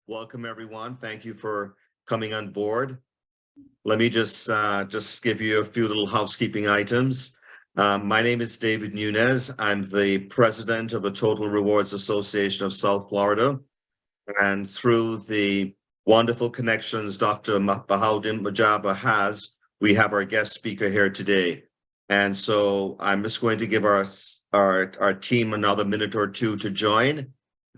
Welcome, everyone. Thank you for coming on board. Let me just give you a few little housekeeping items. My name is David Nunez. I'm the president of the Total Rewards Association of South Florida. And through the wonderful connections Dr. Bahaudin Mujtaba has, we have our guest speaker here today. And so I'm just going to give our team another minute or two to join.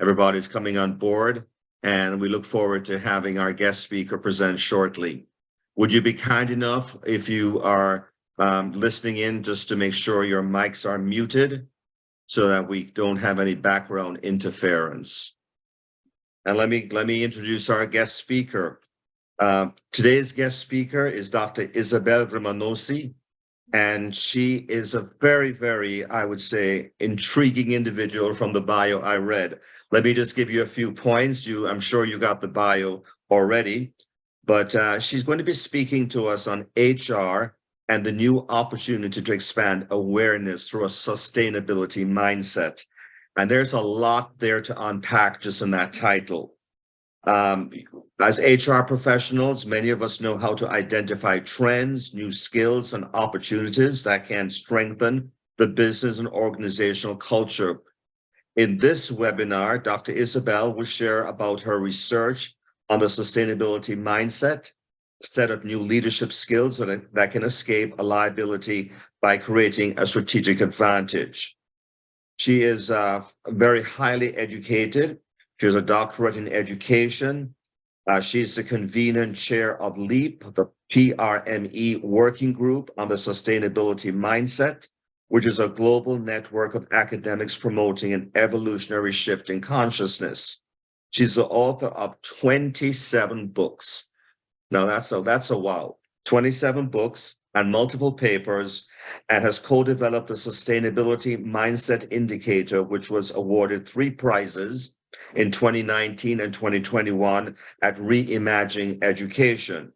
Everybody's coming on board, and we look forward to having our guest speaker present shortly. Would you be kind enough, if you are listening in, just to make sure your mics are muted so that we don't have any background interference? And let me introduce our guest speaker. Today's guest speaker is Dr. Isabel Rimanoczy, and she is a very, very, I would say, intriguing individual from the bio I read. Let me just give you a few points. I'm sure you got the bio already, but she's going to be speaking to us on HR and the new opportunity to expand awareness through a sustainability mindset. And there's a lot there to unpack just in that title. As HR professionals, many of us know how to identify trends, new skills, and opportunities that can strengthen the business and organizational culture. In this webinar, Dr. Isabel will share about her research on the sustainability mindset, set of new leadership skills that can escape a liability by creating a strategic advantage. She is very highly educated. She has a doctorate in education. She's the convener and chair of LEAP, the PRME working group on the sustainability mindset, which is a global network of academics promoting an evolutionary shift in consciousness. She's the author of 27 books. Now that's a wow. 27 books and multiple papers, and has co-developed the Sustainability Mindset Indicator, which was awarded 3 prizes in 2019 and 2021 at Reimagining Education.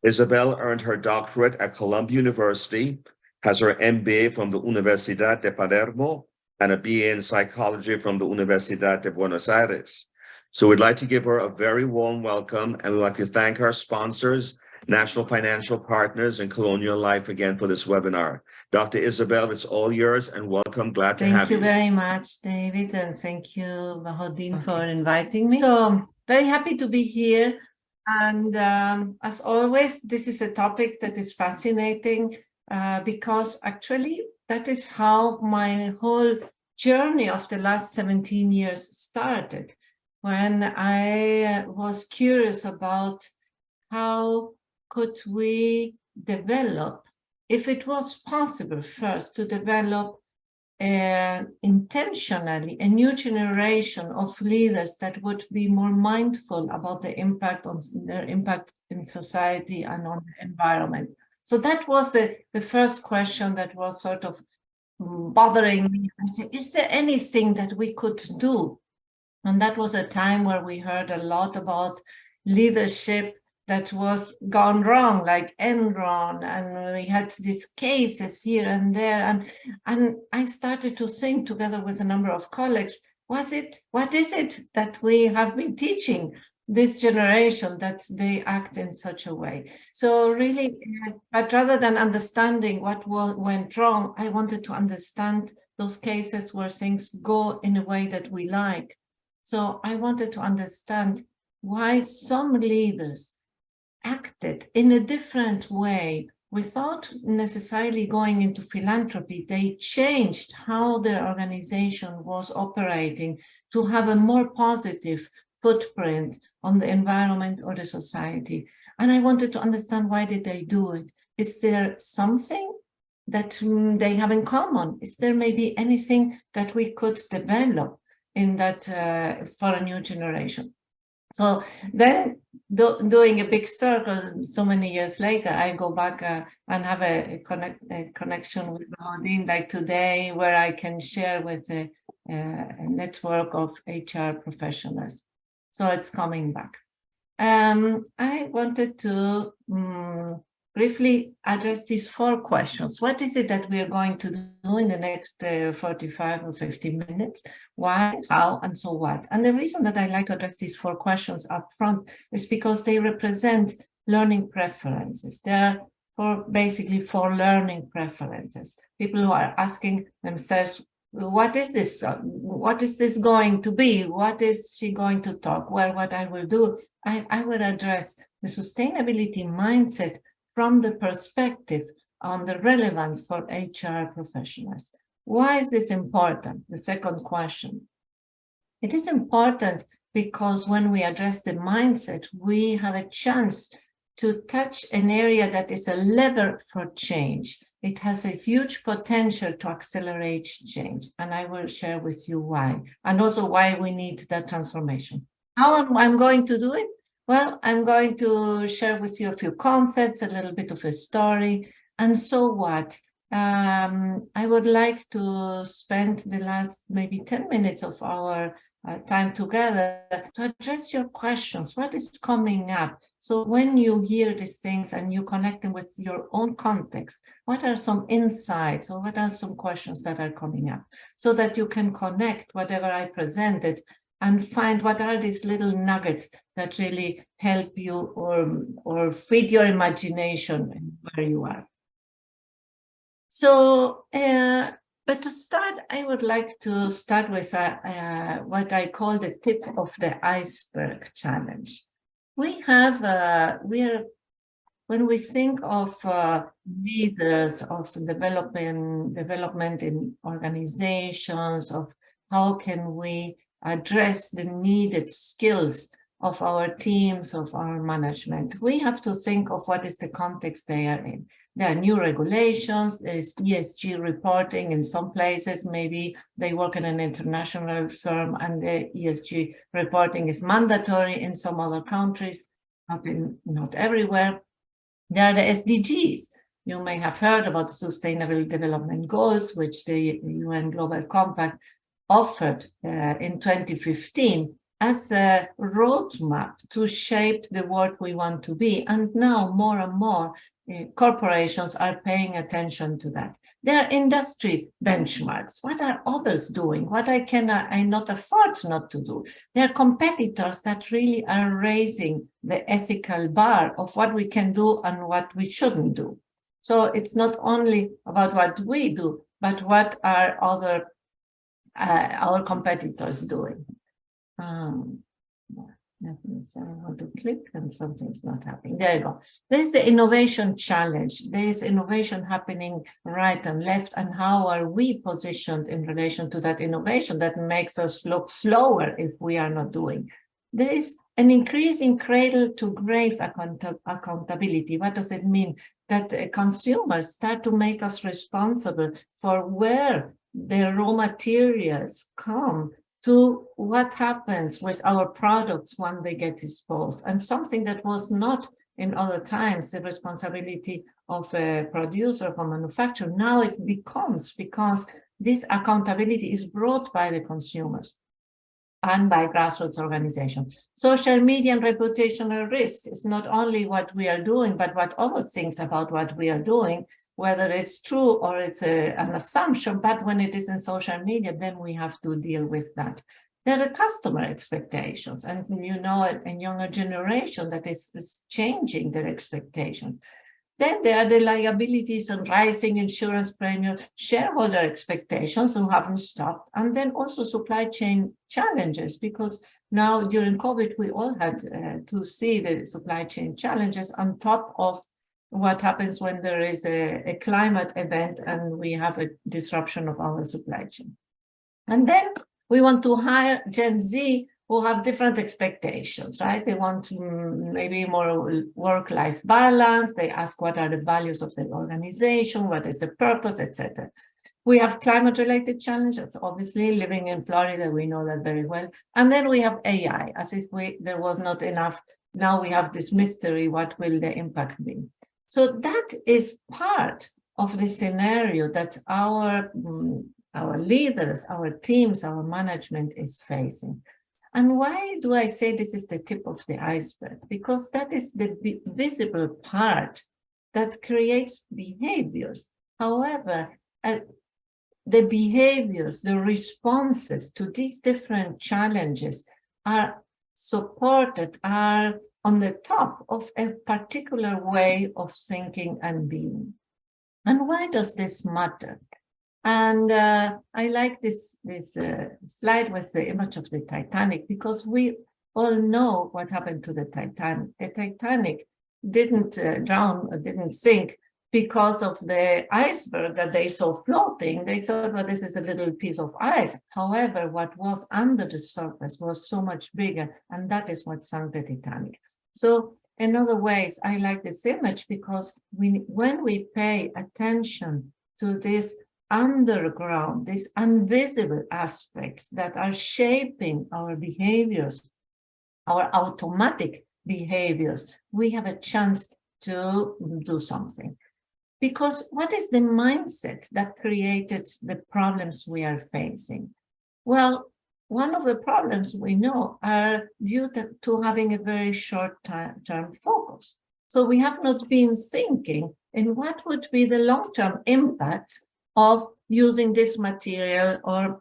Isabel earned her doctorate at Columbia University, has her MBA from the Universidad de Palermo, and a BA in psychology from the Universidad de Buenos Aires. So we'd like to give her a very warm welcome, and we'd like to thank our sponsors, National Financial Partners, and Colonial Life again for this webinar. Dr. Isabel, it's all yours, and welcome. Glad to have you. Thank you very much, David, and thank you, Bahaudin, for inviting me. So very happy to be here. And as always, this is a topic that is fascinating because actually that is how my whole journey of the last 17 years started, when I was curious about how could we develop, if it was possible first, to develop intentionally a new generation of leaders that would be more mindful about the impact on their impact in society and on the environment. So that was the first question that was sort of bothering me. I said, is there anything that we could do? And that was a time where we heard a lot about leadership that was gone wrong, like Enron, and we had these cases here and there. And I started to think, together with a number of colleagues, what is it that we have been teaching this generation that they act in such a way? So really, but rather than understanding what went wrong, I wanted to understand those cases where things go in a way that we like. So I wanted to understand why some leaders acted in a different way without necessarily going into philanthropy. They changed how their organization was operating to have a more positive footprint on the environment or the society. And I wanted to understand, why did they do it? Is there something that they have in common? Is there maybe anything that we could develop in that for a new generation? So then, doing a big circle, so many years later, I go back and have a connection with Bahaudin, like today, where I can share with a network of HR professionals. So it's coming back. I wanted to briefly address these 4 questions. What is it that we are going to do in the next 45 or 50 minutes? Why, how, and so what? And the reason that I like to address these 4 questions up front is because they represent learning preferences. They are basically for learning preferences. People who are asking themselves, what is this? What is this going to be? What is she going to talk? Well, what I will do, I will address the sustainability mindset from the perspective on the relevance for HR professionals. Why is this important? The second question. It is important because when we address the mindset, we have a chance to touch an area that is a lever for change. It has a huge potential to accelerate change, and I will share with you why, and also why we need that transformation. How I'm going to do it? Well, I'm going to share with you a few concepts, a little bit of a story, and so what? I would like to spend the last maybe 10 minutes of our time together to address your questions. What is coming up? So when you hear these things and you connect them with your own context, what are some insights or what are some questions that are coming up so that you can connect whatever I presented and find what are these little nuggets that really help you or feed your imagination where you are. So, but to start, I would like to start with what I call the tip of the iceberg challenge. We have, when we think of leaders, of development in organizations, of how can we address the needed skills of our teams, of our management, we have to think of what is the context they are in. There are new regulations, there is ESG reporting in some places, maybe they work in an international firm and the ESG reporting is mandatory in some other countries, not everywhere. There are the SDGs. You may have heard about the Sustainable Development Goals, which the UN Global Compact offered in 2015 as a roadmap to shape the world we want to be. And now more and more corporations are paying attention to that. There are industry benchmarks. What are others doing? What I not afford not to do? There are competitors that really are raising the ethical bar of what we can do and what we shouldn't do. So it's not only about what we do, but what are our competitors doing. I want to click and something's not happening. There you go. There's the innovation challenge. There is innovation happening right and left, and how are we positioned in relation to that innovation that makes us look slower if we are not doing? There is an increasing cradle to grave accountability. What does it mean? That consumers start to make us responsible for where the raw materials come to what happens with our products when they get disposed. And something that was not in other times the responsibility of a producer, of a manufacturer, now it becomes, because this accountability is brought by the consumers and by grassroots organizations. Social media and reputational risk is not only what we are doing, but what others think about what we are doing, whether it's true or it's an assumption, but when it is in social media, then we have to deal with that. There are the customer expectations, and you know, a younger generation that is changing their expectations. Then there are the liabilities and rising insurance premiums, shareholder expectations who haven't stopped, and then also supply chain challenges, because now during COVID, we all had to see the supply chain challenges on top of what happens when there is a climate event and we have a disruption of our supply chain. And then we want to hire Gen Z who have different expectations, right? They want maybe more work-life balance. They ask what are the values of the organization, what is the purpose, etc. We have climate-related challenges, obviously, living in Florida, we know that very well. And then we have AI, as if there was not enough. Now we have this mystery, what will the impact be? So that is part of the scenario that our leaders, our teams, our management is facing. And why do I say this is the tip of the iceberg? Because that is the visible part that creates behaviors. However, the behaviors, the responses to these different challenges are supported, are on the top of a particular way of thinking and being. And why does this matter? And I like this slide with the image of the Titanic, because we all know what happened to the Titanic. The Titanic didn't drown, didn't sink because of the iceberg that they saw floating. They thought, well, this is a little piece of ice. However, what was under the surface was so much bigger, and that is what sunk the Titanic. So in other ways, I like this image because when we pay attention to this underground, these invisible aspects that are shaping our behaviors, our automatic behaviors, we have a chance to do something. Because what is the mindset that created the problems we are facing? Well, one of the problems we know are due to having a very short-term focus. So we have not been thinking in what would be the long-term impacts of using this material or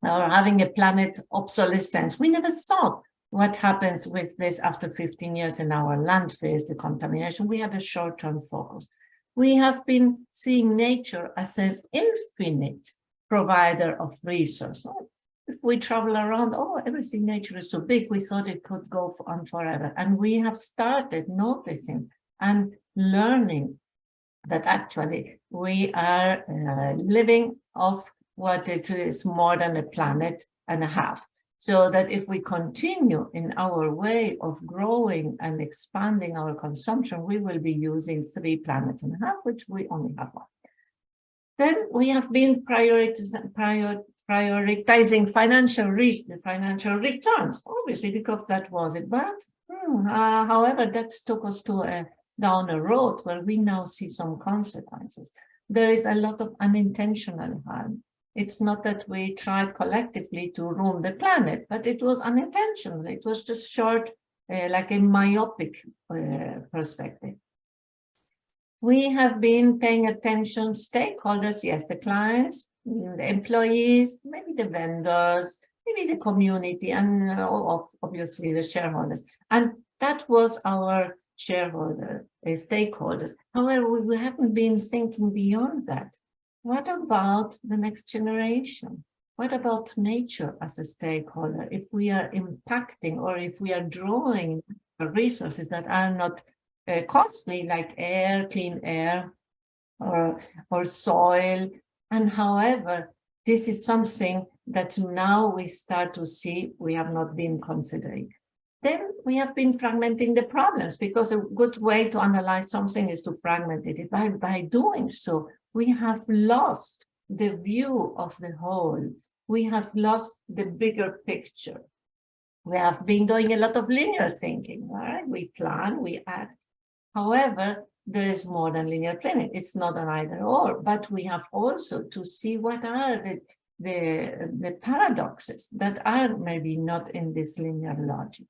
having a planet obsolescence. We never thought what happens with this after 15 years in our landfills, the contamination. We have a short-term focus. We have been seeing nature as an infinite provider of resources. If we travel around, oh, everything nature is so big, we thought it could go on forever. And we have started noticing and learning that actually we are living off what it is more than a planet and a half. So that if we continue in our way of growing and expanding our consumption, we will be using 3 planets and a half, which we only have 1. Then we have been prioritizing financial returns, obviously, because that was it. But however, that took us to down a road where we now see some consequences. There is a lot of unintentional harm. It's not that we tried collectively to ruin the planet, but it was unintentional. It was just short, like a myopic perspective. We have been paying attention, stakeholders, yes, the clients, the employees, maybe the vendors, maybe the community, and obviously the shareholders. And that was our stakeholders. However, we haven't been thinking beyond that. What about the next generation? What about nature as a stakeholder? If we are impacting or if we are drawing resources that are not costly, like air, clean air, or soil, and however, this is something that now we start to see we have not been considering. Then we have been fragmenting the problems, because a good way to analyze something is to fragment it. By doing so, we have lost the view of the whole. We have lost the bigger picture. We have been doing a lot of linear thinking, right? We plan, we act. However, there is more than linear planning. It's not an either or, but we have also to see what are the paradoxes that are maybe not in this linear logic.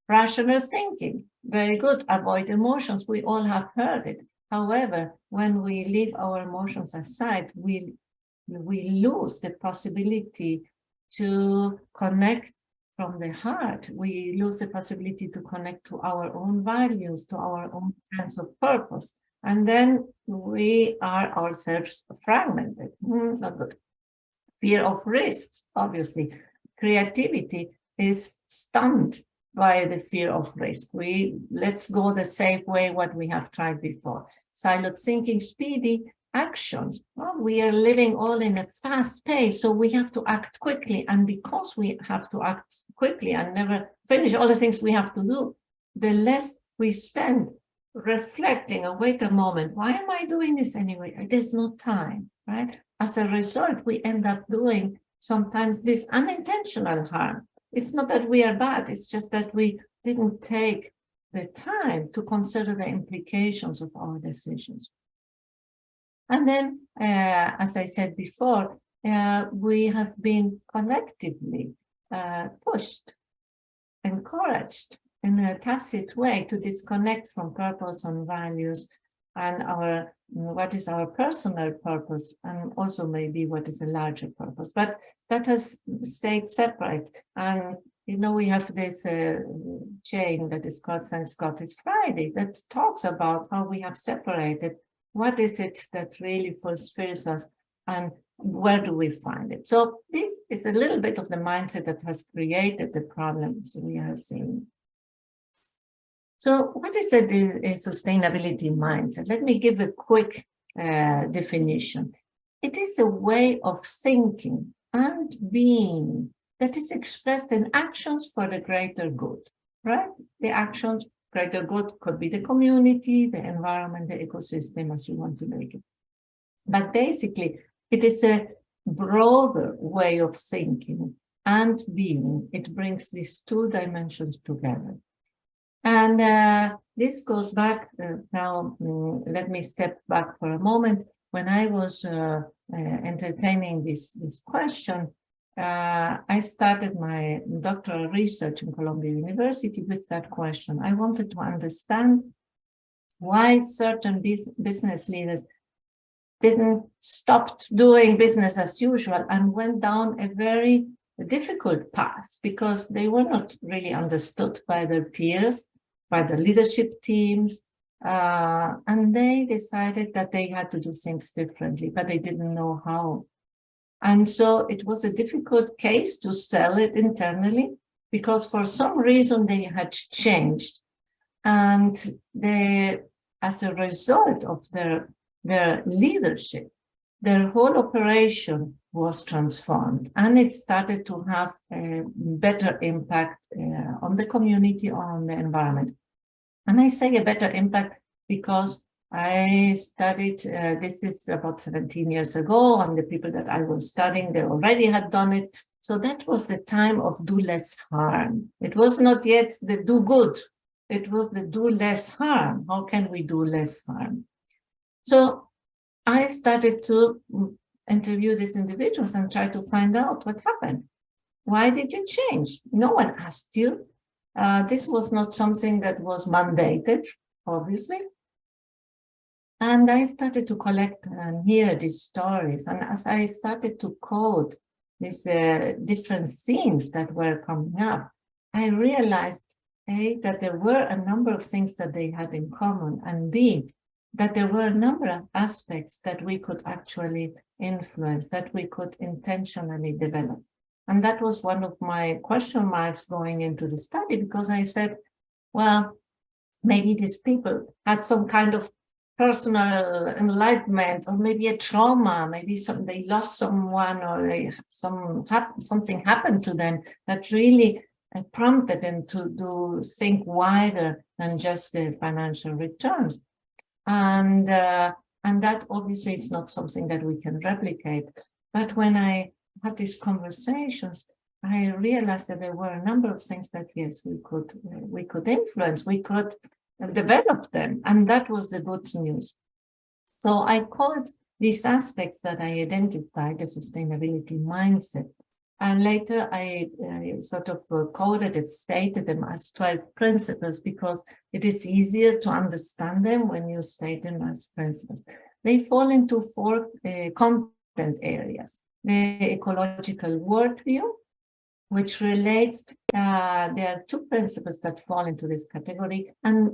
Rational thinking, very good. Avoid emotions. We all have heard it. However, when we leave our emotions aside, we lose the possibility to connect from the heart. We lose the possibility to connect to our own values, to our own sense of purpose. And then we are ourselves fragmented. Not good. Fear of risks, obviously. Creativity is stunned by the fear of risk. Let's go the safe way, what we have tried before. Siloed thinking, speedy actions. Well, we are living all in a fast pace, so we have to act quickly. And because we have to act quickly and never finish all the things we have to do, the less we spend reflecting, oh, wait a moment, why am I doing this anyway? There's no time, right? As a result, we end up doing sometimes this unintentional harm. It's not that we are bad, it's just that we didn't take the time to consider the implications of our decisions. And then, as I said before, we have been collectively pushed, encouraged in a tacit way to disconnect from purpose and values, and what is our personal purpose, and also maybe what is a larger purpose. But that has stayed separate. And we have this chain that is called St. Scottish Friday that talks about how we have separated what is it that really fulfills us and where do we find it. So this is a little bit of the mindset that has created the problems we are seeing. So what is a sustainability mindset? Let me give a quick definition. It is a way of thinking and being that is expressed in actions for the greater good, right? The actions, greater good could be the community, the environment, the ecosystem, as you want to make it. But basically, it is a broader way of thinking and being. It brings these two dimensions together. And this goes back now, let me step back for a moment. When I was entertaining this question, I started my doctoral research in Columbia University with that question. I wanted to understand why certain business leaders didn't stop doing business as usual and went down a very difficult path because they were not really understood by their peers, by the leadership teams, and they decided that they had to do things differently, but they didn't know how. And so it was a difficult case to sell it internally because for some reason they had changed. And as a result of their leadership, their whole operation was transformed and it started to have a better impact on the community or on the environment. And I say a better impact because I studied, this is about 17 years ago, and the people that I was studying, they already had done it. So that was the time of do less harm. It was not yet the do good. It was the do less harm. How can we do less harm? So I started to interview these individuals and try to find out what happened. Why did you change? No one asked you. This was not something that was mandated, obviously. And I started to collect and hear these stories. And as I started to code these different themes that were coming up, I realized, A, that there were a number of things that they had in common, and B, that there were a number of aspects that we could actually influence, that we could intentionally develop. And that was one of my question marks going into the study, because I said, well, maybe these people had some kind of personal enlightenment, or maybe a trauma, maybe they lost someone, or something happened to them that really prompted them to think wider than just the financial returns. And that obviously is not something that we can replicate. But when I had these conversations, I realized that there were a number of things that, yes, we could influence, we could develop them. And that was the good news. So I called these aspects that I identified the sustainability mindset. And later I sort of coded it, stated them as 12 principles, because it is easier to understand them when you state them as principles. They fall into 4 content areas. The ecological worldview, which relates, there are 2 principles that fall into this category, and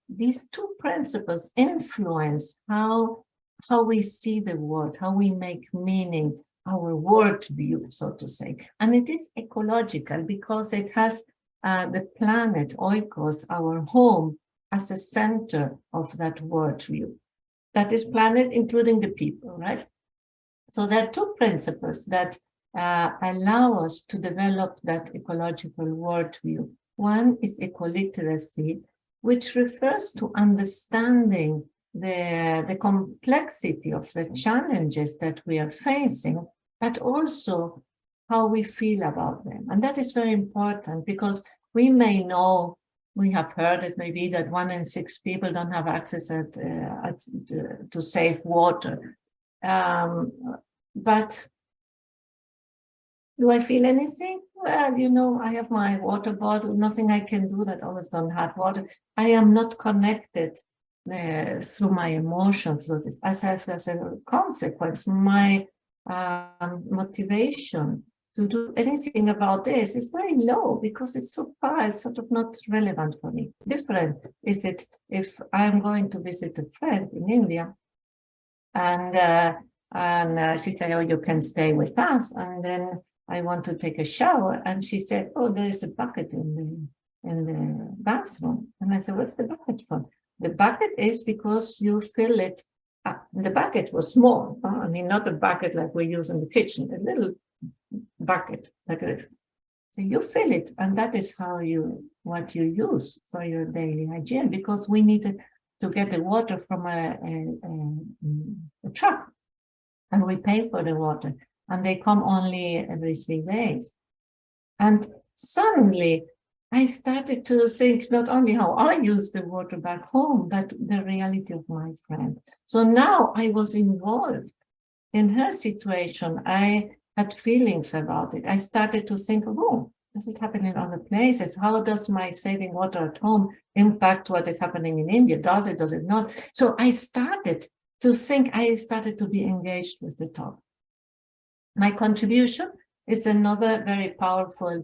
these 2 principles influence how we see the world, how we make meaning, our worldview, so to say. And it is ecological because it has the planet, oikos, our home, as a center of that worldview. That is planet, including the people, right? So there are 2 principles that allow us to develop that ecological worldview. One is ecoliteracy, which refers to understanding the complexity of the challenges that we are facing, but also how we feel about them. And that is very important, because we may know, we have heard it maybe that 1 in 6 people don't have access to safe water. But do I feel anything? Well, I have my water bottle, nothing I can do, that others don't have water. I am not connected through my emotions with this. As a consequence, my motivation to do anything about this is very low because it's so far, it's sort of not relevant for me. Different is it if I'm going to visit a friend in India and she said, oh, you can stay with us. And then I want to take a shower. And she said, oh, there is a bucket in the bathroom. And I said, what's the bucket for? The bucket is because you fill it up. The bucket was small. I mean, not a bucket like we use in the kitchen, a little bucket like this. So you fill it, and that is what you use for your daily hygiene, because we needed to get the water from a truck, and we pay for the water, and they come only every 3 days. And suddenly I started to think not only how I use the water back home, but the reality of my friend. So now I was involved in her situation. I had feelings about it. I started to think, oh, does it happen in other places? How does my saving water at home impact what is happening in India? Does it not? So I started to think, I started to be engaged with the topic. My contribution is another very powerful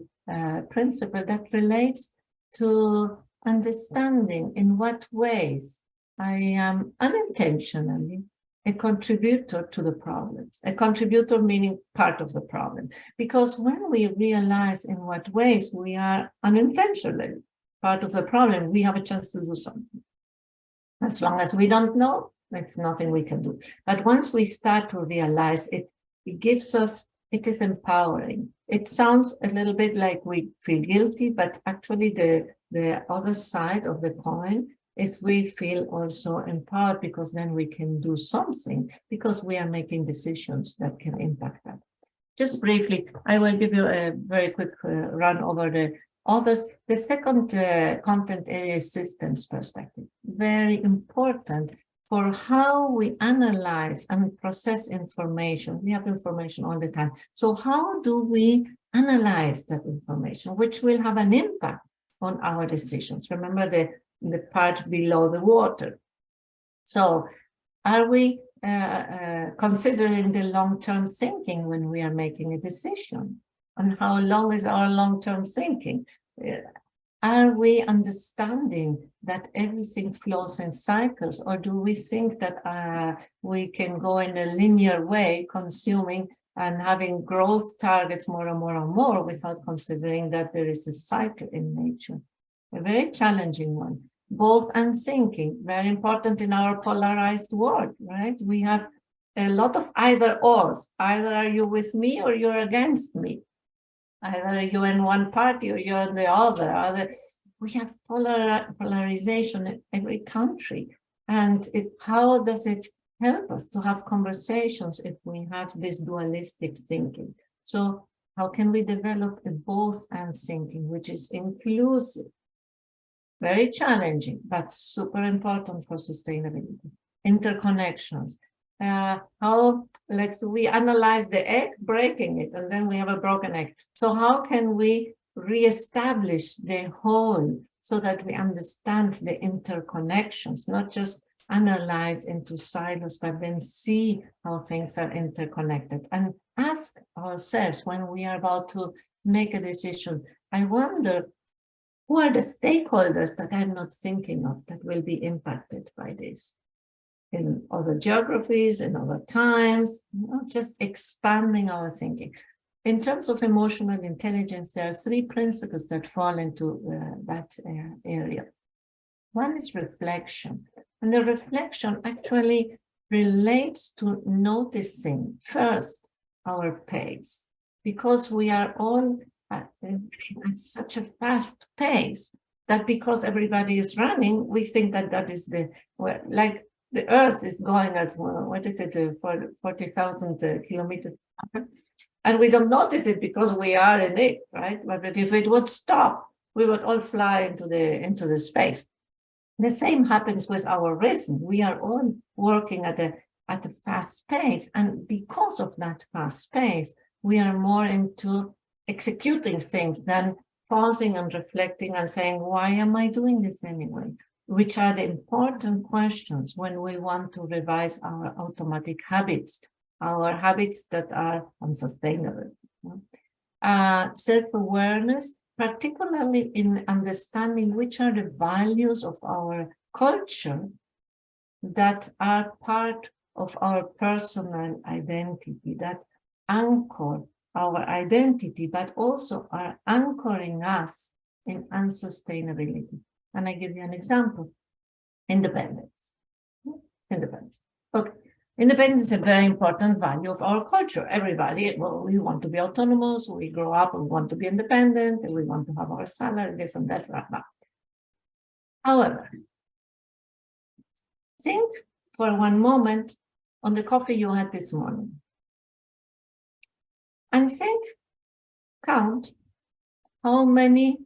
principle that relates to understanding in what ways I am unintentionally a contributor to the problems. A contributor meaning part of the problem. Because when we realize in what ways we are unintentionally part of the problem, we have a chance to do something. As long as we don't know, there's nothing we can do. But once we start to realize it, it gives us, it is empowering. It sounds a little bit like we feel guilty, but actually the other side of the coin is we feel also empowered, because then we can do something, because we are making decisions that can impact that. Just briefly, I will give you a very quick run over the others. The second content area is systems perspective. Very important for how we analyze and process information. We have information all the time. So how do we analyze that information, which will have an impact on our decisions? Remember the part below the water. So are we considering the long-term thinking when we are making a decision? And how long is our long-term thinking? Are we understanding that everything flows in cycles, or do we think that we can go in a linear way, consuming and having growth targets more and more and more without considering that there is a cycle in nature? A very challenging one. Both and thinking, very important in our polarized world, right? We have a lot of either ors. Either are you with me or you're against me. Either you're in one party or you're in the other. We have polarization in every country. And how does it help us to have conversations if we have this dualistic thinking? So how can we develop a both and thinking, which is inclusive? Very challenging, but super important for sustainability. Interconnections. We analyze the egg, breaking it, and then we have a broken egg. So how can we reestablish the whole so that we understand the interconnections, not just analyze into silos, but then see how things are interconnected, and ask ourselves when we are about to make a decision, I wonder, who are the stakeholders that I'm not thinking of that will be impacted by this? In other geographies, in other times, just expanding our thinking. In terms of emotional intelligence, there are 3 principles that fall into that area. One is reflection. And the reflection actually relates to noticing first our pace, because we are all at such a fast pace that because everybody is running, we think that is like the Earth is going at, what is it, 40,000 kilometers, and we don't notice it because we are in it, right? But if it would stop, we would all fly into the space. The same happens with our rhythm. We are all working at a fast pace, and because of that fast pace, we are more into executing things than pausing and reflecting and saying, why am I doing this anyway? which are the important questions when we want to revise our automatic habits, our habits that are unsustainable. Self-awareness, particularly in understanding which are the values of our culture that are part of our personal identity, that anchor our identity, but also are anchoring us in unsustainability. And I give you an example. Independence. Independence. Okay. Independence is a very important value of our culture. Everybody, well, we want to be autonomous, we grow up, we want to be independent, and we want to have our salary, this and that, blah, blah. However, think for one moment on the coffee you had this morning. And count how many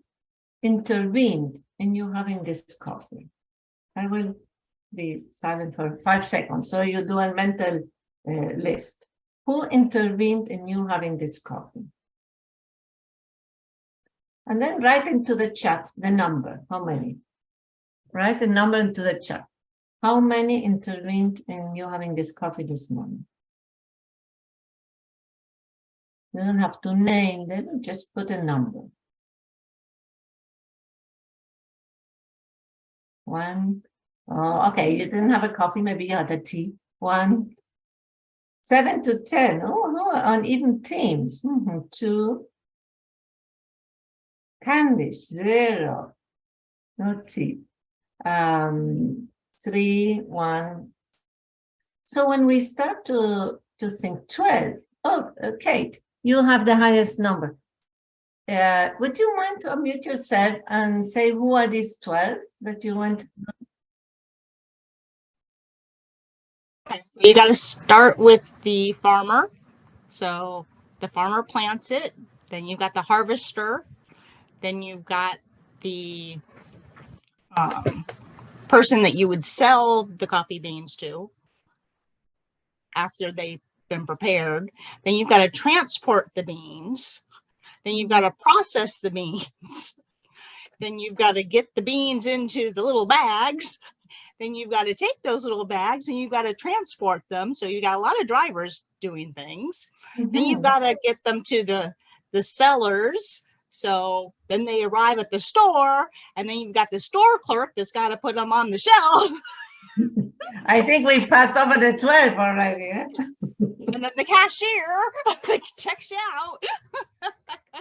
intervened in you having this coffee. I will be silent for 5 seconds, so you do a mental list. Who intervened in you having this coffee? And then write into the chat the number, how many? Write the number into the chat. How many intervened in you having this coffee this morning? You don't have to name them, just put a number. 1. Oh, okay, you didn't have a coffee, maybe you had a tea. 1. 7 to 10. Oh, no, on even teams. 2. Candice, 0. No tea. 3, 1. So when we start to think 12, oh, Kate, you have the highest number. Would you mind to unmute yourself and say who are these 12 that you want? You got to start with the farmer. So the farmer plants it. Then you've got the harvester. Then you've got the person that you would sell the coffee beans to after they've been prepared. Then you've got to transport the beans. Then you've got to process the beans. Then you've got to get the beans into the little bags. Then you've got to take those little bags and you've got to transport them. So you got a lot of drivers doing things. Then you've got to get them to the sellers. So then they arrive at the store, and then you've got the store clerk that's got to put them on the shelf. I think we passed over the 12 already. Eh? And then the cashier checks you out.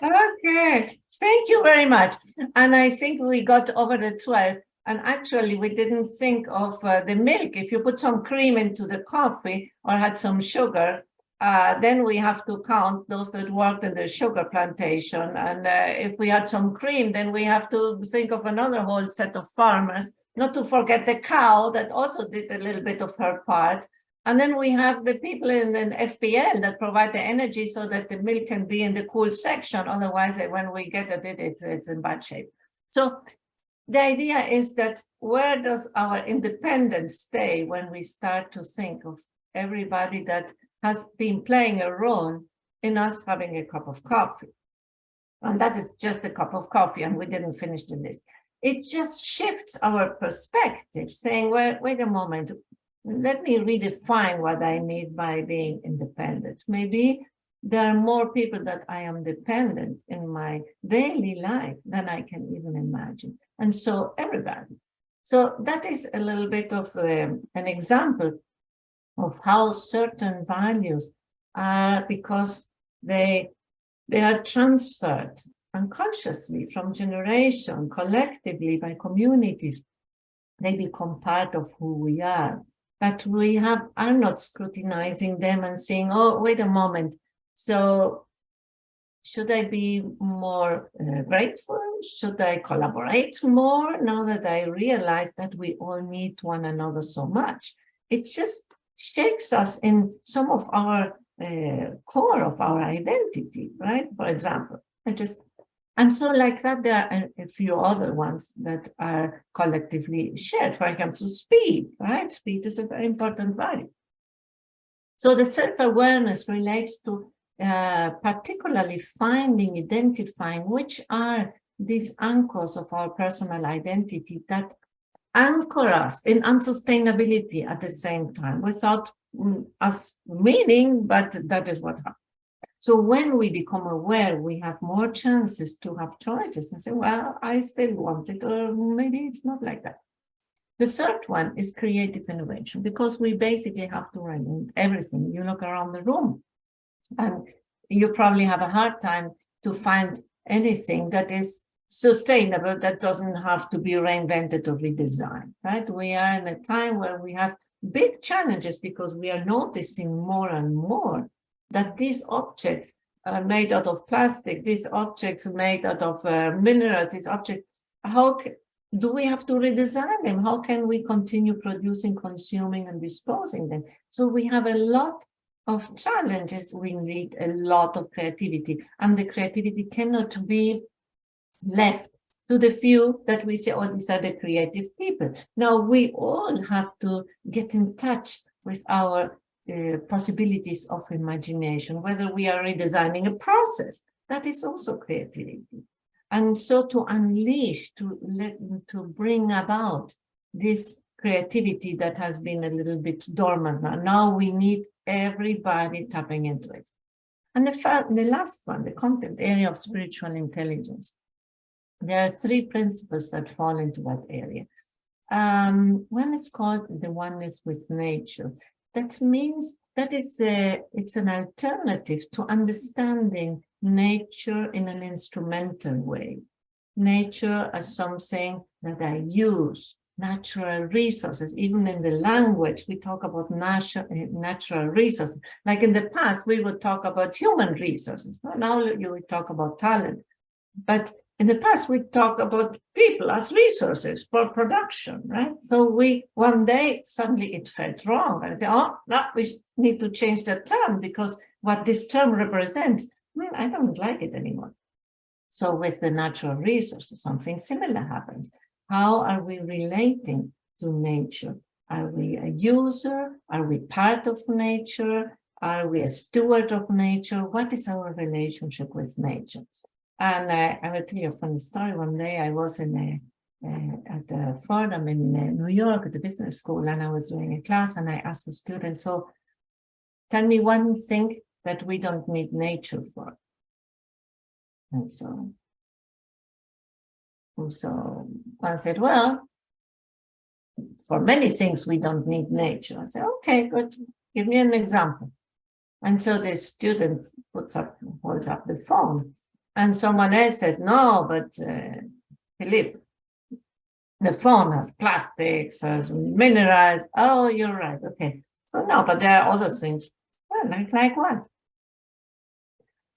Okay, thank you very much. And I think we got over the 12. And actually, we didn't think of the milk. If you put some cream into the coffee or had some sugar, then we have to count those that worked in the sugar plantation. And if we had some cream, then we have to think of another whole set of farmers, not to forget the cow that also did a little bit of her part. And then we have the people in an FPL that provide the energy so that the milk can be in the cool section. Otherwise, when we get at it, it's in bad shape. So the idea is that where does our independence stay when we start to think of everybody that has been playing a role in us having a cup of coffee? And that is just a cup of coffee, and we didn't finish the list. It just shifts our perspective, saying, well, wait a moment, let me redefine what I mean by being independent. Maybe there are more people that I am dependent in my daily life than I can even imagine. And so everybody. So that is a little bit of an example of how certain values are, because they are transferred unconsciously from generation, collectively by communities. They become part of who we are. But we are not scrutinizing them and saying, oh, wait a moment. So should I be more grateful? Should I collaborate more now that I realize that we all need one another so much? It just shakes us in some of our core of our identity, right? For example, and so like that, there are a few other ones that are collectively shared. For example, speed, right? Speed is a very important value. So the self-awareness relates to particularly identifying which are these anchors of our personal identity that anchor us in unsustainability at the same time without us meaning, but that is what happens. So when we become aware, we have more chances to have choices and say, well, I still want it, or maybe it's not like that. The third one is creative innovation, because we basically have to run everything. You look around the room and you probably have a hard time to find anything that is sustainable, that doesn't have to be reinvented or redesigned, right? We are in a time where we have big challenges because we are noticing more and more that these objects are made out of plastic, these objects are made out of minerals, these objects, how do we have to redesign them? How can we continue producing, consuming, and disposing them? So we have a lot of challenges. We need a lot of creativity, and the creativity cannot be left to the few that we say, oh, these are the creative people. Now we all have to get in touch with our possibilities of imagination, whether we are redesigning a process, that is also creativity. And so to unleash, to bring about this creativity that has been a little bit dormant now we need everybody tapping into it. And the last one, the content area of spiritual intelligence. There are three principles that fall into that area. One is called the oneness with nature. That means that it's an alternative to understanding nature in an instrumental way. Nature as something that I use, natural resources. Even in the language, we talk about natural resources. Like in the past, we would talk about human resources. Now you would talk about talent. But in the past, we talked about people as resources for production, right? So one day, suddenly it felt wrong. And I said, oh, no, we need to change that term, because what this term represents, I don't like it anymore. So with the natural resources, something similar happens. How are we relating to nature? Are we a user? Are we part of nature? Are we a steward of nature? What is our relationship with nature? And I will tell you a funny story. One day I was at a forum in New York at the business school, and I was doing a class, and I asked the students, so tell me one thing that we don't need nature for. And so one said, well, for many things we don't need nature. I said, okay, good, give me an example. And so the student holds up the phone. And someone else says, no, but Philippe, the phone has plastics, has minerals. Oh, you're right. Okay. So no, but there are other things. Well, like what?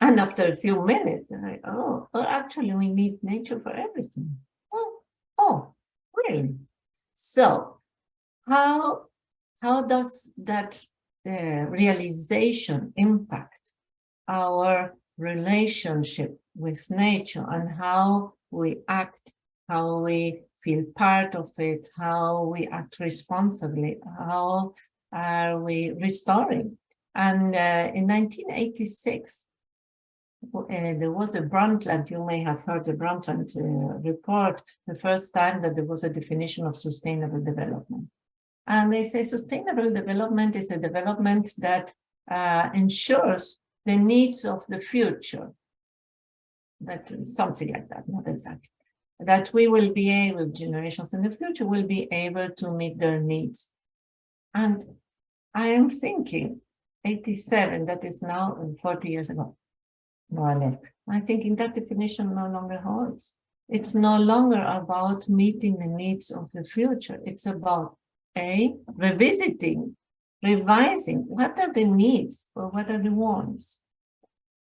And after a few minutes, I'm like, oh, well, actually, we need nature for everything. Oh, really? So how does that realization impact our relationship with nature, and how we act, how we feel part of it, how we act responsibly, how are we restoring? And in 1986, there was a Brundtland, you may have heard the Brundtland report, the first time that there was a definition of sustainable development. And they say sustainable development is a development that ensures the needs of the future. That is something like that, not exactly. That we will be able, generations in the future will be able to meet their needs. And I am thinking, 87, that is now 40 years ago, more or less. I'm thinking that definition no longer holds. It's no longer about meeting the needs of the future. It's about revisiting, revising, what are the needs or what are the wants?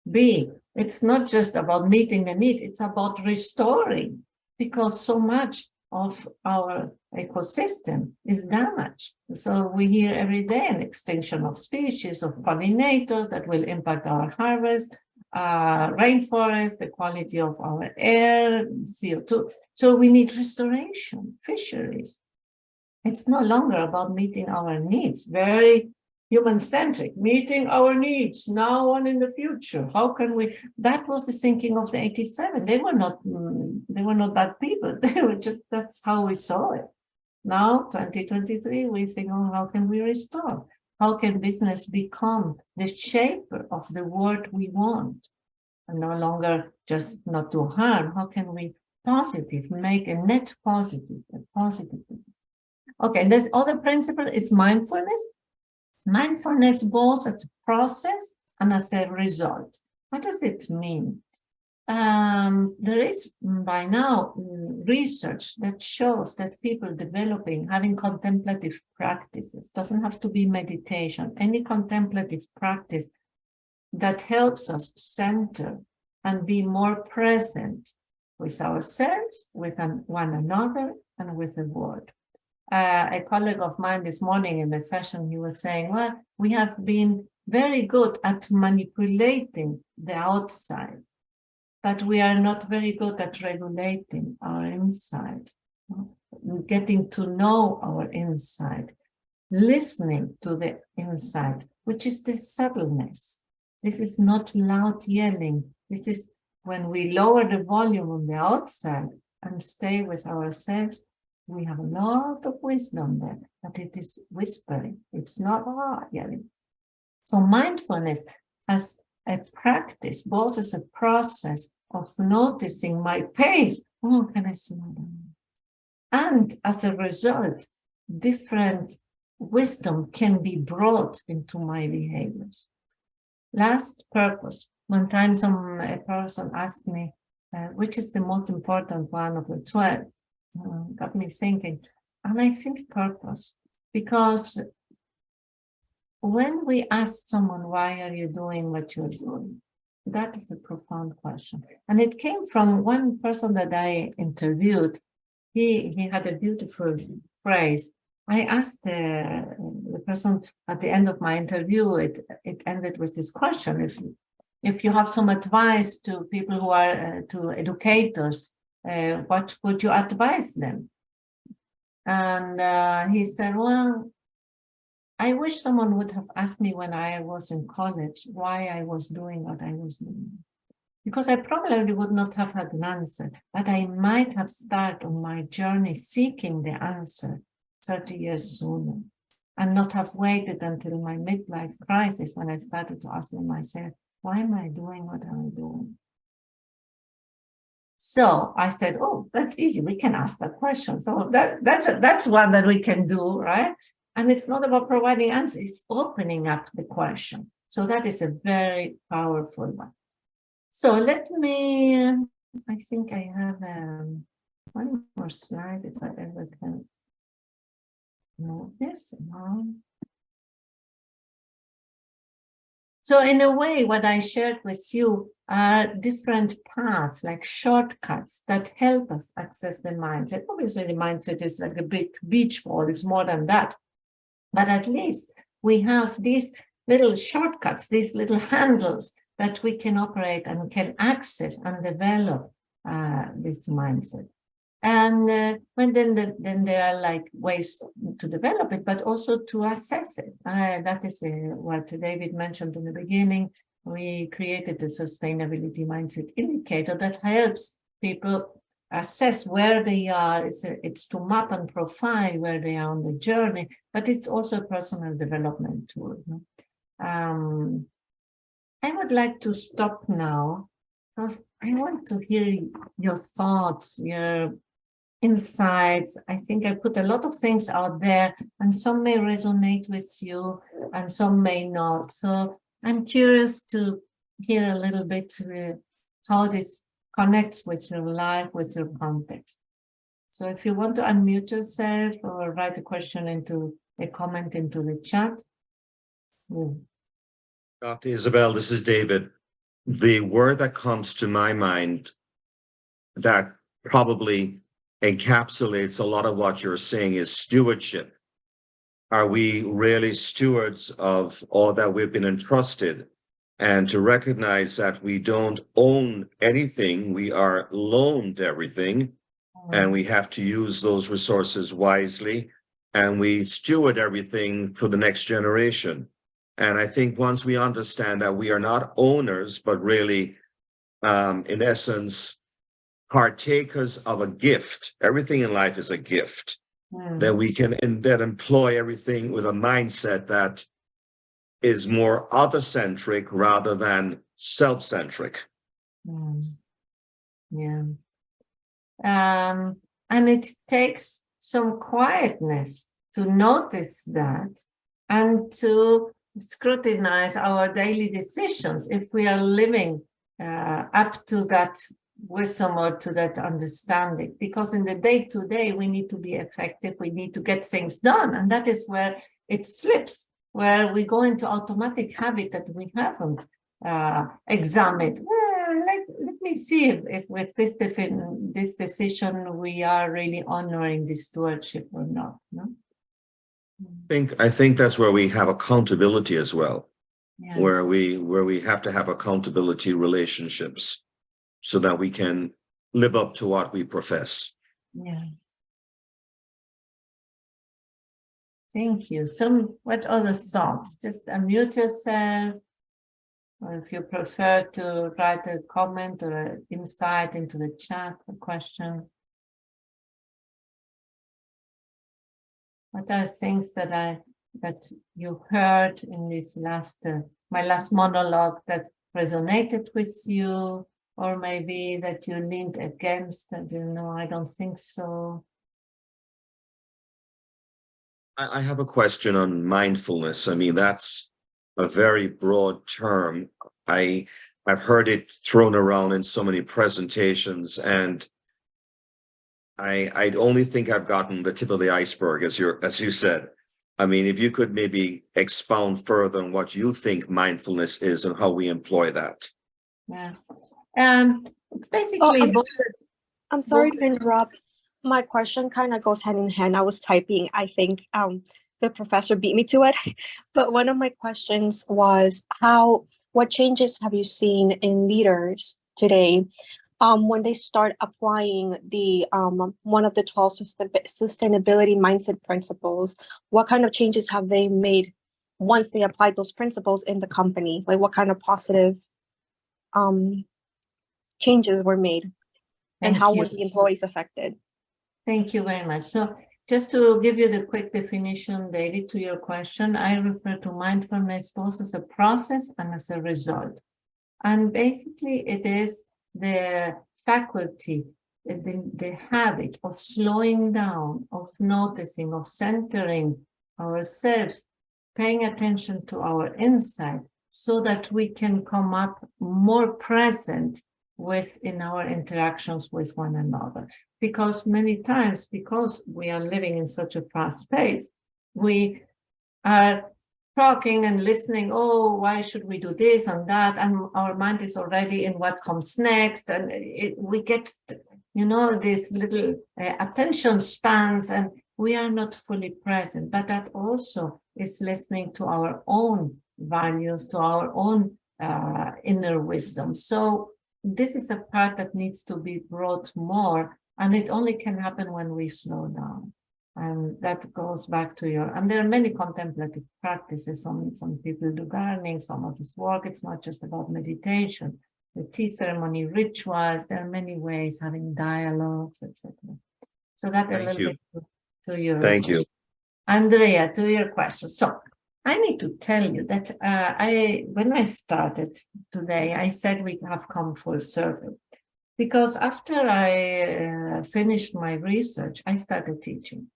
B, it's not just about meeting the needs, it's about restoring, because so much of our ecosystem is damaged. So we hear every day an extinction of species, of pollinators that will impact our harvest, rainforest, the quality of our air, CO2. So we need restoration, fisheries. It's no longer about meeting our needs, very human-centric, meeting our needs now and in the future. How can we? That was the thinking of the 87. They were not bad people. They were just, that's how we saw it. Now, 2023, we think, oh, how can we restore? How can business become the shaper of the world we want? And no longer just not do harm. How can we make a net positive, a positive? Okay, and this other principle is mindfulness. Mindfulness both as a process and as a result. What does it mean? There is by now research that shows that people having contemplative practices, doesn't have to be meditation, any contemplative practice that helps us center and be more present with ourselves, with one another, and with the world. A colleague of mine this morning in the session, he was saying, well, we have been very good at manipulating the outside, but we are not very good at regulating our inside, getting to know our inside, listening to the inside, which is the subtleness. This is not loud yelling. This is when we lower the volume on the outside and stay with ourselves. We have a lot of wisdom there, but it is whispering. It's not yelling. So mindfulness as a practice, both as a process of noticing my pace. Oh, can I slow down? And as a result, different wisdom can be brought into my behaviors. Last purpose. One time a person asked me, which is the most important one of the 12? Got me thinking. And I think purpose, because when we ask someone, why are you doing what you're doing? That is a profound question. And it came from one person that I interviewed. He had a beautiful phrase. I asked the person at the end of my interview, it ended with this question. If you have some advice to people who are, to educators, what would you advise them? And he said, well, I wish someone would have asked me when I was in college why I was doing what I was doing. Because I probably would not have had an answer, but I might have started on my journey seeking the answer 30 years sooner, and not have waited until my midlife crisis when I started to ask myself, why am I doing what I'm doing? So I said, oh, that's easy. We can ask that question. So that's one that we can do, right? And it's not about providing answers, it's opening up the question. So that is a very powerful one. So let me, I think I have one more slide if I ever can move this. So in a way, what I shared with you are different paths, like shortcuts that help us access the mindset. Obviously, the mindset is like a big beach ball, it's more than that. But at least we have these little shortcuts, these little handles that we can operate and can access and develop this mindset. And when then there are like ways to develop it, but also to assess it. That is what David mentioned in the beginning. We created the sustainability mindset indicator that helps people assess where they are. It's to map and profile where they are on the journey, but it's also a personal development tool. I would like to stop now because I want to hear your thoughts, your insights. I think I put a lot of things out there, and some may resonate with you and some may not. So I'm curious to hear a little bit how this connects with your life, with your context. So if you want to unmute yourself or write a question a comment into the chat. Dr. Isabel, this is David. The word that comes to my mind that probably encapsulates a lot of what you're saying is stewardship. Are we really stewards of all that we've been entrusted? And to recognize that we don't own anything, we are loaned everything, and we have to use those resources wisely, and we steward everything for the next generation. And I think once we understand that we are not owners, but really, in essence, partakers of a gift. Everything in life is a gift. that we can then employ everything with a mindset that is more other-centric rather than self-centric. Yeah. And it takes some quietness to notice that and to scrutinize our daily decisions if we are living up to that wisdom or to that understanding. Because in the day-to-day, we need to be effective, we need to get things done. And that is where it slips, where we go into automatic habit that we haven't examined. Let me see if with this decision we are really honoring the stewardship or not. No? I think that's where we have accountability as well, Yeah. where we have to have accountability relationships so that we can live up to what we profess. Yeah. Thank you. What other thoughts? Just unmute yourself, or if you prefer to write a comment or an insight into the chat, a question. What are things that you heard in this last my last monologue that resonated with you, or maybe that you leaned against and I don't think so? I have a question on mindfulness. I mean, that's a very broad term. I've heard it thrown around in so many presentations, and I only think I've gotten the tip of the iceberg, as you said. I mean, if you could maybe expound further on what you think mindfulness is and how we employ that. Yeah. It's basically I'm sorry to interrupt. My question kind of goes hand in hand. I was typing. I think the professor beat me to it. But one of my questions was what changes have you seen in leaders today when they start applying the one of the 12 sustainability mindset principles? What kind of changes have they made once they applied those principles in the company? Like what kind of positive changes were made? And how were the employees affected? Thank you very much. So just to give you the quick definition, David, to your question, I refer to mindfulness both as a process and as a result. And basically it is the faculty, the habit of slowing down, of noticing, of centering ourselves, paying attention to our insight so that we can come up more present in our interactions with one another. Because many times, because we are living in such a fast pace, we are talking and listening, oh, why should we do this and that? And our mind is already in what comes next. And we get, these little attention spans, and we are not fully present. But that also is listening to our own values, to our own inner wisdom. So this is a part that needs to be brought more, and it only can happen when we slow down. And that goes back to and there are many contemplative practices. Some people do gardening, some of us work. It's not just about meditation. The tea ceremony, rituals, there are many ways, having dialogues, etc. So that a little bit to your Thank you. Andrea, to your question. So I need to tell you that when I started today, I said we have come full circle. Because after I finished my research, I started teaching.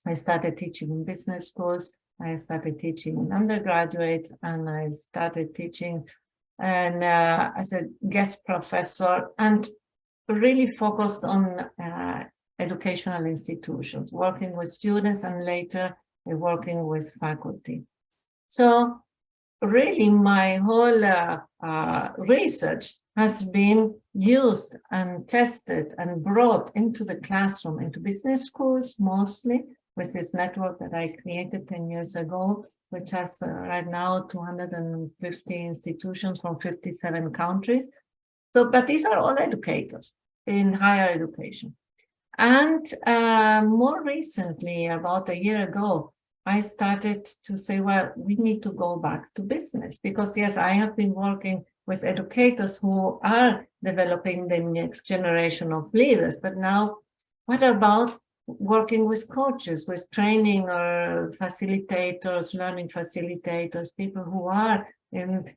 I started teaching in business schools, I started teaching in undergraduates, and I started teaching as a guest professor, and really focused on educational institutions, working with students and later working with faculty. So really my whole research has been used and tested and brought into the classroom, into business schools mostly, with this network that I created 10 years ago, which has right now 250 institutions from 57 countries. So, but these are all educators in higher education. And more recently, about a year ago, I started to say, well, we need to go back to business because, yes, I have been working with educators who are developing the next generation of leaders. But now, what about working with coaches, with training or facilitators, learning facilitators, people who are in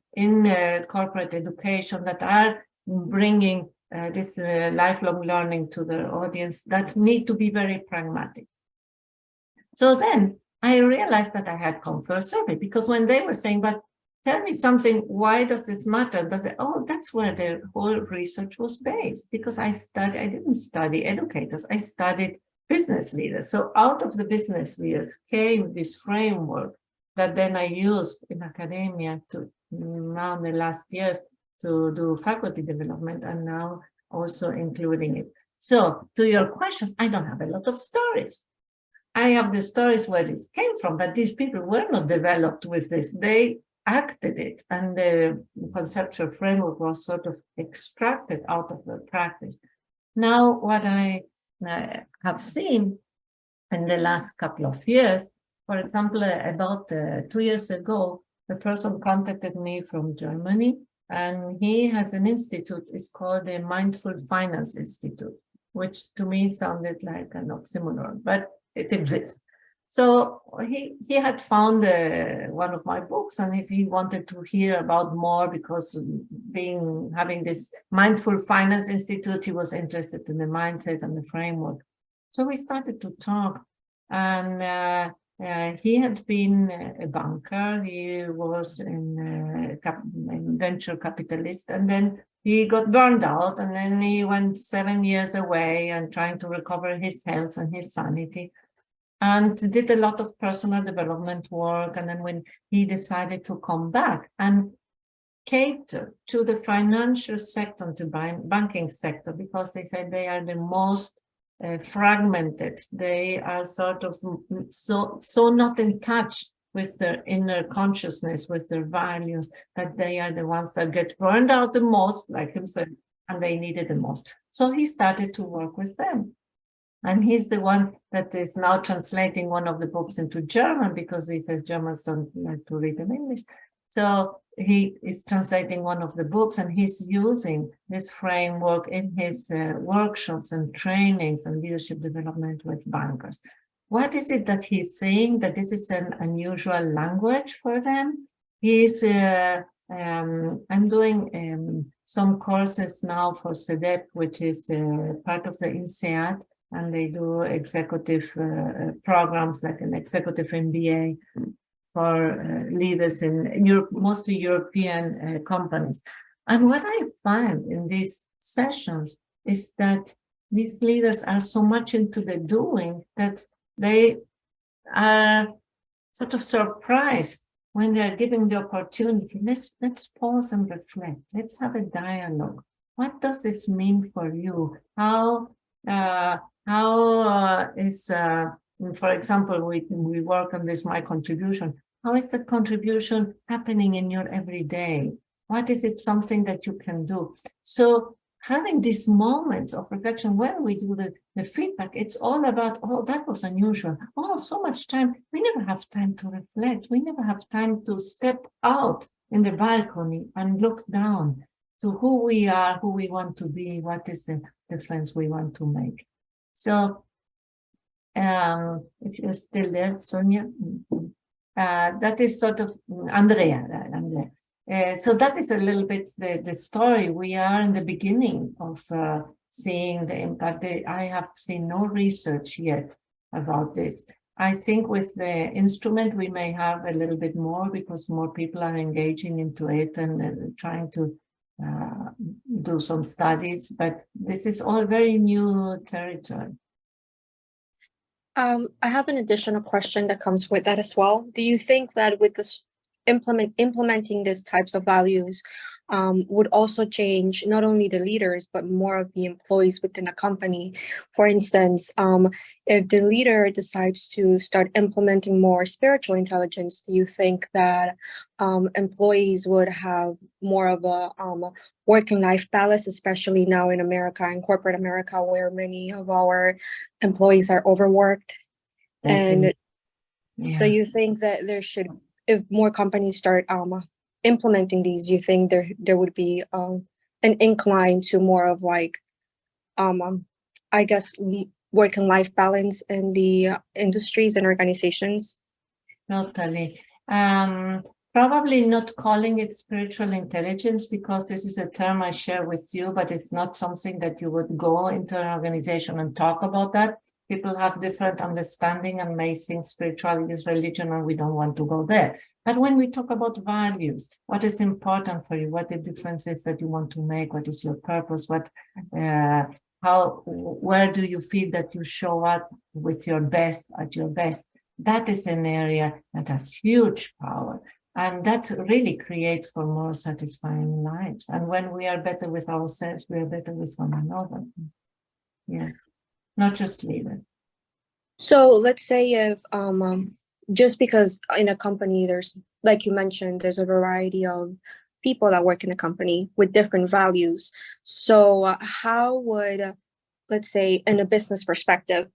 corporate education that are bringing this lifelong learning to their audience that need to be very pragmatic. So then I realized that I had come for a survey, because when they were saying, but tell me something, why does this matter? Does it, oh, that's where the whole research was based, because I didn't study educators, I studied business leaders. So out of the business leaders came this framework that then I used in academia to now in the last years to do faculty development, and now also including it. So to your questions, I don't have a lot of stories. I have the stories where this came from, but these people were not developed with this. They acted it, and the conceptual framework was sort of extracted out of the practice. Now, what I have seen in the last couple of years, for example, about 2 years ago, a person contacted me from Germany, and he has an institute. It's called the Mindful Finance Institute, which to me sounded like an oxymoron, but it exists. So he had found one of my books, and he wanted to hear about more, because having this Mindful Finance Institute, he was interested in the mindset and the framework. So we started to talk, and he had been a banker. He was a venture capitalist, and then he got burned out, and then he went 7 years away and trying to recover his health and his sanity, and did a lot of personal development work. And then when he decided to come back and cater to the financial sector, to banking sector, because they said they are the most fragmented, they are sort of so not in touch with their inner consciousness, with their values, that they are the ones that get burned out the most, like himself, and they need it the most. So he started to work with them. And he's the one that is now translating one of the books into German, because he says Germans don't like to read in English. So he is translating one of the books, and he's using this framework in his workshops and trainings and leadership development with bankers. What is it that he's saying? That this is an unusual language for them. I'm doing some courses now for CEDEP, which is part of the INSEAD, and they do executive programs like an executive MBA for leaders in Europe, mostly European companies. And what I find in these sessions is that these leaders are so much into the doing that they are sort of surprised when they're given the opportunity. Let's pause and reflect. Let's have a dialogue. What does this mean for you? How is, for example, we work on this, my contribution. How is that contribution happening in your everyday? What is it, something that you can do? So having these moments of reflection, when we do the feedback, it's all about, oh, that was unusual. Oh, so much time. We never have time to reflect. We never have time to step out in the balcony and look down to who we are, who we want to be, what is the difference we want to make. So if you're still there, Sonia, that is sort of Andrea. So that is a little bit the story. We are in the beginning of seeing the impact. I have seen no research yet about this. I think with the instrument, we may have a little bit more, because more people are engaging into it and trying to do some studies, but this is all very new territory. I have an additional question that comes with that as well. Do you think that with this implementing these types of values would also change not only the leaders, but more of the employees within a company? For instance, if the leader decides to start implementing more spiritual intelligence, do you think that employees would have more of a work and life balance, especially now in America, in corporate America, where many of our employees are overworked? And do you think that there should, if more companies start implementing these, you think there would be an incline to more of like, I guess, work and life balance in the industries and organizations? Totally. Probably not calling it spiritual intelligence, because this is a term I share with you, but it's not something that you would go into an organization and talk about that. People have different understanding and may think spirituality is religion, and we don't want to go there. But when we talk about values, what is important for you, what the difference is that you want to make, what is your purpose, where do you feel that you show up with your best, at your best? That is an area that has huge power, and that really creates for more satisfying lives. And when we are better with ourselves, we are better with one another. Yes, not just leaders. So let's say if just because in a company there's, like you mentioned, there's a variety of people that work in a company with different values. So how would, let's say in a business perspective,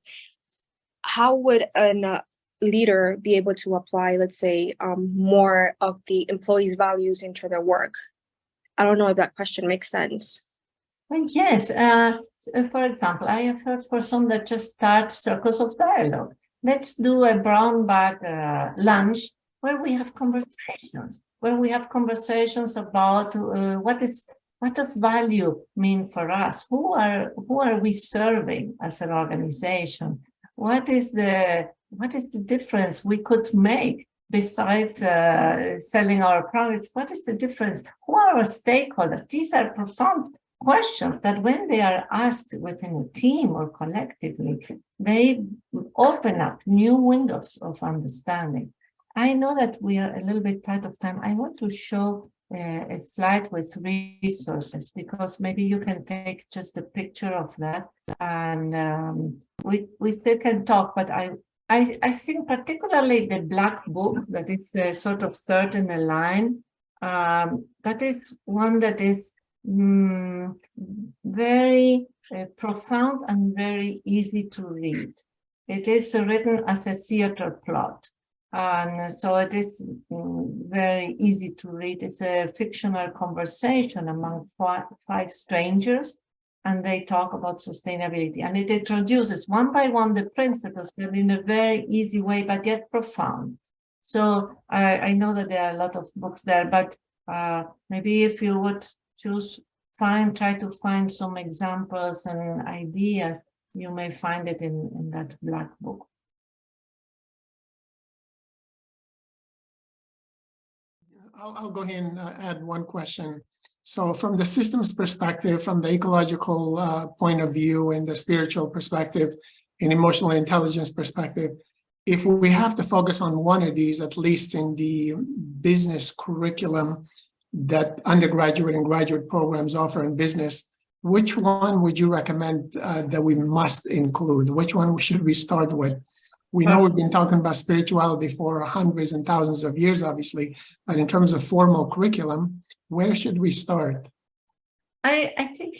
how would a leader be able to apply, let's say, more of the employees' values into their work? I don't know if that question makes sense. Well, yes. For example, I have heard for some that just start circles of dialogue. Let's do a brown bag lunch where we have conversations, about what does value mean for us? Who are we serving as an organization? What is the difference we could make besides selling our products? What is the difference? Who are our stakeholders? These are profound questions that when they are asked within a team or collectively, they open up new windows of understanding. I know that we are a little bit tight of time. I want to show a slide with resources, because maybe you can take just a picture of that, and we still can talk, but I think particularly the black book that is sort of third in the line, that is one that is very profound and very easy to read. It is written as a theater plot, and so it is very easy to read. It's a fictional conversation among five strangers, and they talk about sustainability, and it introduces one by one the principles, but in a very easy way, but yet profound. So I know that there are a lot of books there, but maybe if you would try to find some examples and ideas, you may find it in that black book. I'll go ahead and add one question. So from the systems perspective, from the ecological point of view, and the spiritual perspective, and emotional intelligence perspective, if we have to focus on one of these, at least in the business curriculum that undergraduate and graduate programs offer in business, which one would you recommend that we must include? Which one should we start with? We know we've been talking about spirituality for hundreds and thousands of years, obviously, but in terms of formal curriculum, where should we start? I think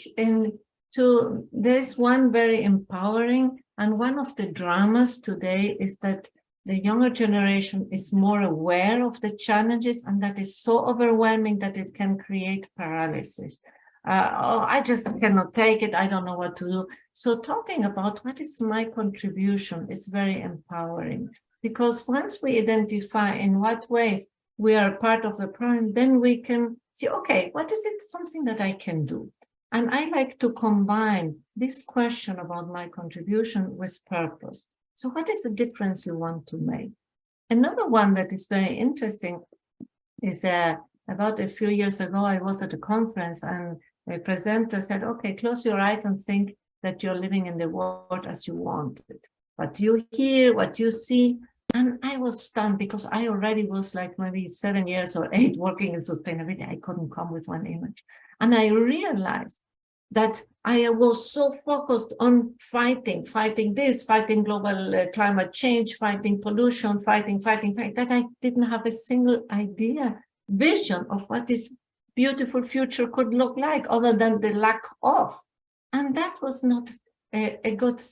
there's one very empowering, and one of the dramas today is that the younger generation is more aware of the challenges, and that is so overwhelming that it can create paralysis. I just cannot take it. I don't know what to do. So talking about what is my contribution is very empowering, because once we identify in what ways we are part of the problem, then we can see, okay, what is it, something that I can do? And I like to combine this question about my contribution with purpose. So what is the difference you want to make? Another one that is very interesting is about a few years ago, I was at a conference, and a presenter said, okay, close your eyes and think that you're living in the world as you want it. What you hear, what you see. And I was stunned, because I already was like maybe 7 years or 8 working in sustainability. I couldn't come with one image. And I realized that I was so focused on fighting this, fighting global climate change, fighting pollution, fighting, that I didn't have a single vision of what this beautiful future could look like, other than the lack of. And that was not a good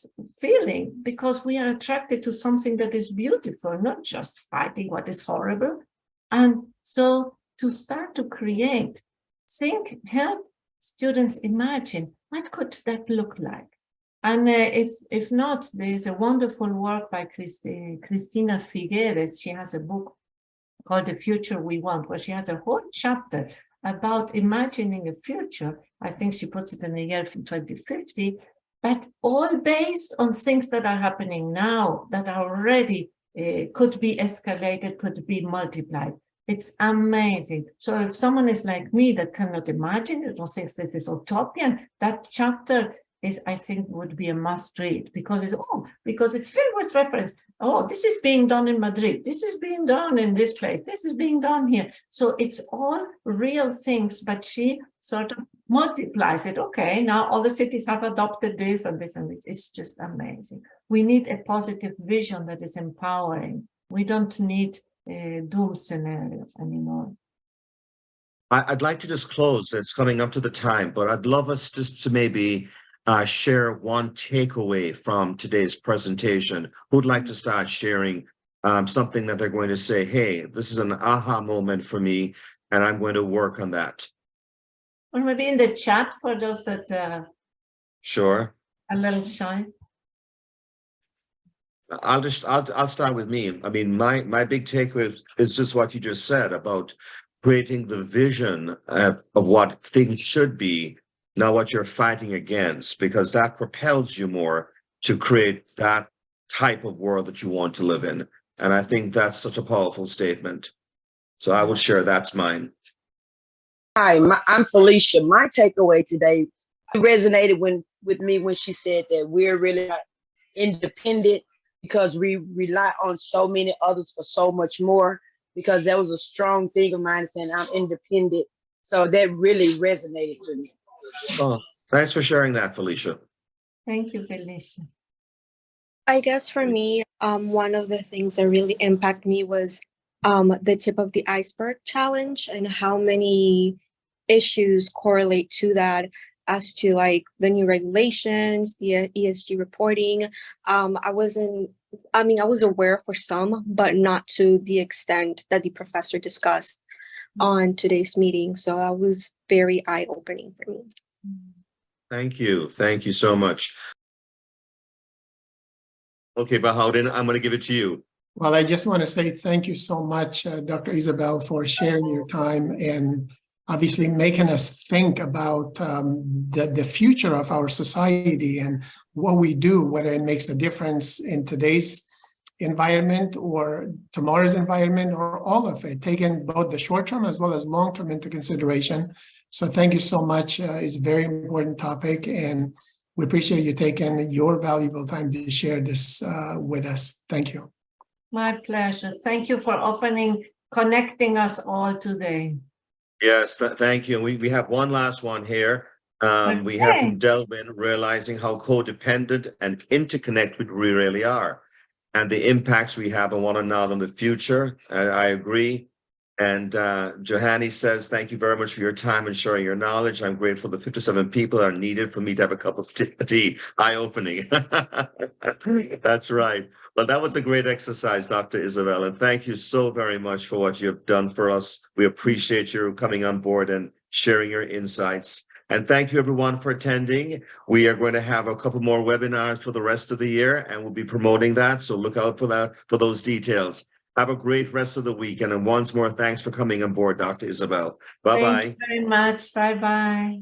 feeling, because we are attracted to something that is beautiful, not just fighting what is horrible. And so to start to create, help students imagine, what could that look like? And if not, there is a wonderful work by Cristina Figueres. She has a book called The Future We Want, where she has a whole chapter about imagining a future. I think she puts it in the year 2050, but all based on things that are happening now that are already could be escalated, could be multiplied. It's amazing. So if someone is like me that cannot imagine it or thinks this is utopian, that chapter is, I think, would be a must read, because it's filled with reference. Oh, this is being done in Madrid. This is being done in this place. This is being done here. So it's all real things, but she sort of multiplies it. Okay, now all the cities have adopted this and this and this. It's just amazing. We need a positive vision that is empowering. We don't need doom scenarios anymore. I'd like to just close. It's coming up to the time, but I'd love us just to maybe share one takeaway from today's presentation. Who'd like to start sharing something that they're going to say, hey, this is an aha moment for me, and I'm going to work on that? Or maybe in the chat for those that Sure. are a little shy. I'll start with me. I mean, my big takeaway is just what you just said about creating the vision of what things should be, not what you're fighting against, because that propels you more to create that type of world that you want to live in. And I think that's such a powerful statement. So I will share, that's mine. Hi, I'm Felicia. My takeaway today resonated with me when she said that we're really not independent because we rely on so many others for so much more, because that was a strong thing of mine saying I'm independent. So that really resonated with me. Oh, thanks for sharing that, Felicia. Thank you, Felicia. I guess for me, one of the things that really impacted me was the tip of the iceberg challenge and how many issues correlate to that, as to like the new regulations, the ESG reporting. I was aware for some, but not to the extent that the professor discussed on today's meeting. So that was very eye-opening for me. Thank you. Thank you so much. Okay, Bahaudin, I'm going to give it to you. Well, I just want to say thank you so much, Dr. Isabel, for sharing your time and obviously making us think about the future of our society and what we do, whether it makes a difference in today's environment or tomorrow's environment or all of it, taking both the short-term as well as long-term into consideration. So thank you so much. It's a very important topic, and we appreciate you taking your valuable time to share this with us. Thank you. My pleasure. Thank you for connecting us all today. Yes, thank you. We have one last one here. We have from Delvin, realizing how codependent and interconnected we really are, and the impacts we have on one another in the future. I agree. And Johanny says, thank you very much for your time and sharing your knowledge. I'm grateful the 57 people are needed for me to have a cup of tea. Eye-opening. That's right. Well, that was a great exercise, Dr. Isabel, and thank you so very much for what you have done for us. We appreciate you coming on board and sharing your insights. And thank you, everyone, for attending. We are going to have a couple more webinars for the rest of the year, and we'll be promoting that. So look out for that, for those details. Have a great rest of the week. And once more, thanks for coming on board, Dr. Isabel. Bye-bye. Thank you very much. Bye-bye.